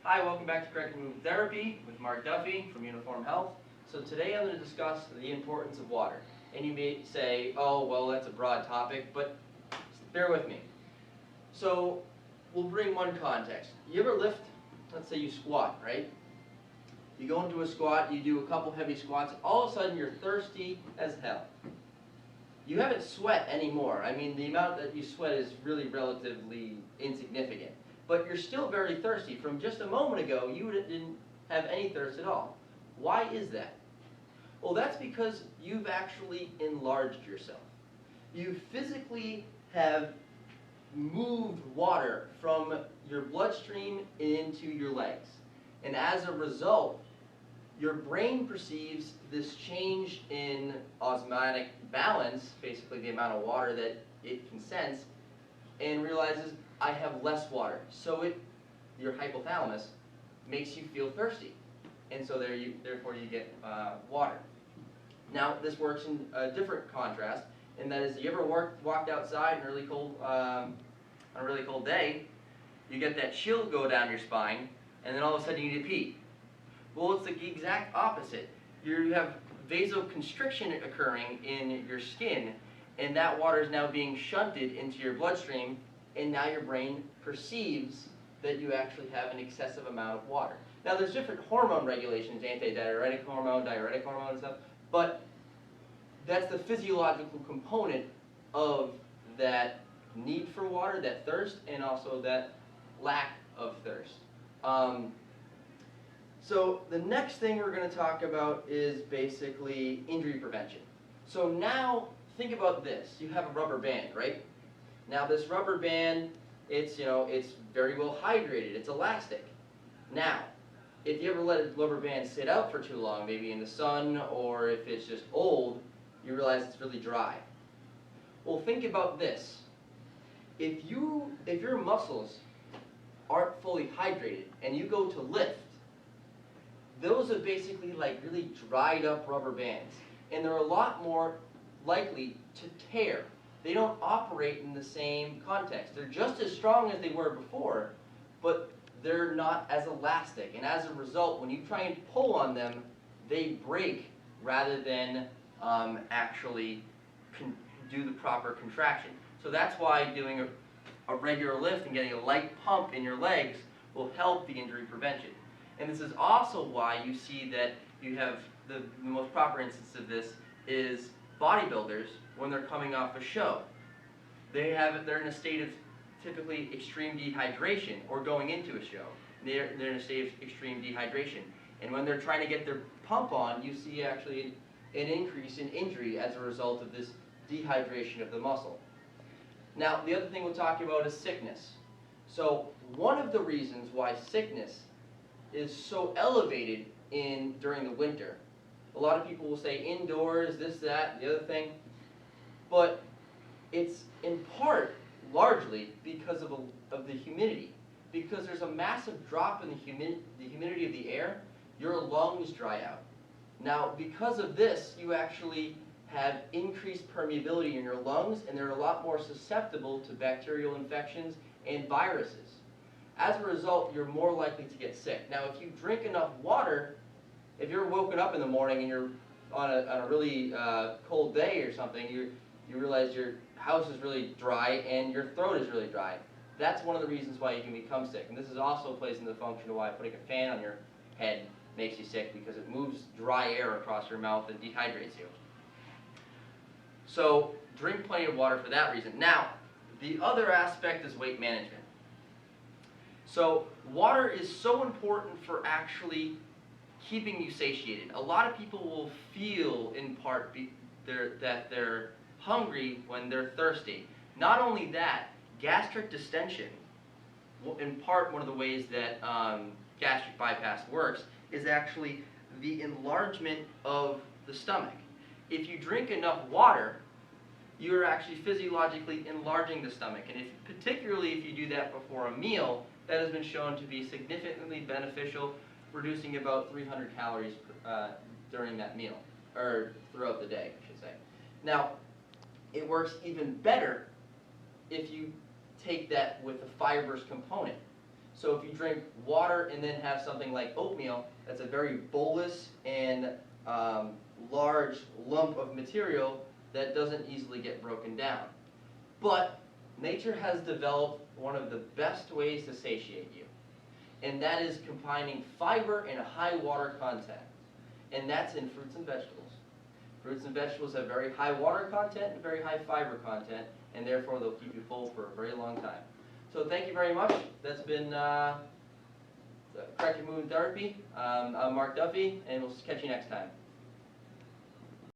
Hi, welcome back to Corrective Movement Therapy with Mark Duffy from Uniform Health. So today I'm going to discuss the importance of water. And you may say, oh, well, that's a broad topic, but bear with me. So we'll bring one context. You ever lift, let's say you squat, right? You go into a squat, you do a couple heavy squats, all of a sudden you're thirsty as hell. You haven't sweat anymore. I mean, the amount that you sweat is really relatively insignificant. But you're still very thirsty. From just a moment ago, you didn't have any thirst at all. Why is that? Well, that's because you've actually enlarged yourself. You physically have moved water from your bloodstream into your legs. And as a result, your brain perceives this change in osmotic balance, basically the amount of water that it can sense, and realizes, I have less water. So your hypothalamus makes you feel thirsty. And so therefore you get water. Now, this works in a different contrast, and that is, you ever walked outside on a really cold day, you get that chill go down your spine, and then all of a sudden you need to pee. Well, it's the exact opposite. You have vasoconstriction occurring in your skin, and that water is now being shunted into your bloodstream, and now your brain perceives that you actually have an excessive amount of water. Now, there's different hormone regulations, antidiuretic hormone, diuretic hormone and stuff, but that's the physiological component of that need for water, that thirst, and also that lack of thirst. So the next thing we're going to talk about is basically injury prevention. So now think about this. You have a rubber band, right? Now this rubber band, it's very well hydrated. It's elastic. Now, if you ever let a rubber band sit out for too long, maybe in the sun, or if it's just old, you realize it's really dry. Well, think about this. If your muscles aren't fully hydrated and you go to lift, those are basically like really dried up rubber bands, and they're a lot more likely to tear. They don't operate in the same context. They're just as strong as they were before, but they're not as elastic, and as a result, when you try and pull on them, they break rather than actually do the proper contraction. So that's why doing a regular lift and getting a light pump in your legs will help the injury prevention. And this is also why you see that you have the most proper instance of this is bodybuilders when they're coming off a show. They're in a state of typically extreme dehydration, or going into a show. They're in a state of extreme dehydration. And when they're trying to get their pump on, you see actually an increase in injury as a result of this dehydration of the muscle. Now, the other thing we'll talk about is sickness. So one of the reasons why sickness is so elevated during the winter. A lot of people will say indoors, this, that, the other thing, but it's in part largely because of the humidity. Because there's a massive drop in the humidity of the air, your lungs dry out. Now, because of this, you actually have increased permeability in your lungs, and they're a lot more susceptible to bacterial infections and viruses. As a result, you're more likely to get sick. Now, if you drink enough water, if you're woken up in the morning and you're on a really cold day or something, you realize your house is really dry and your throat is really dry. That's one of the reasons why you can become sick. And this is also plays into the function of why putting a fan on your head makes you sick, because it moves dry air across your mouth and dehydrates you. So drink plenty of water for that reason. Now, the other aspect is weight management. So water is so important for actually keeping you satiated. A lot of people will feel, in part, that they're hungry when they're thirsty. Not only that, gastric distension, in part one of the ways that gastric bypass works, is actually the enlargement of the stomach. If you drink enough water, you're actually physiologically enlarging the stomach. And particularly if you do that before a meal, that has been shown to be significantly beneficial, reducing about 300 calories during that meal, or throughout the day, I should say. Now, it works even better if you take that with a fibrous component. So if you drink water and then have something like oatmeal, that's a very bolus and large lump of material that doesn't easily get broken down. But nature has developed one of the best ways to satiate you, and that is combining fiber and a high water content, and that's in fruits and vegetables. Fruits and vegetables have very high water content and very high fiber content, and therefore they'll keep you full for a very long time. So thank you very much. That's been Corrective Movement Therapy. I'm Mark Duffy, and we'll catch you next time.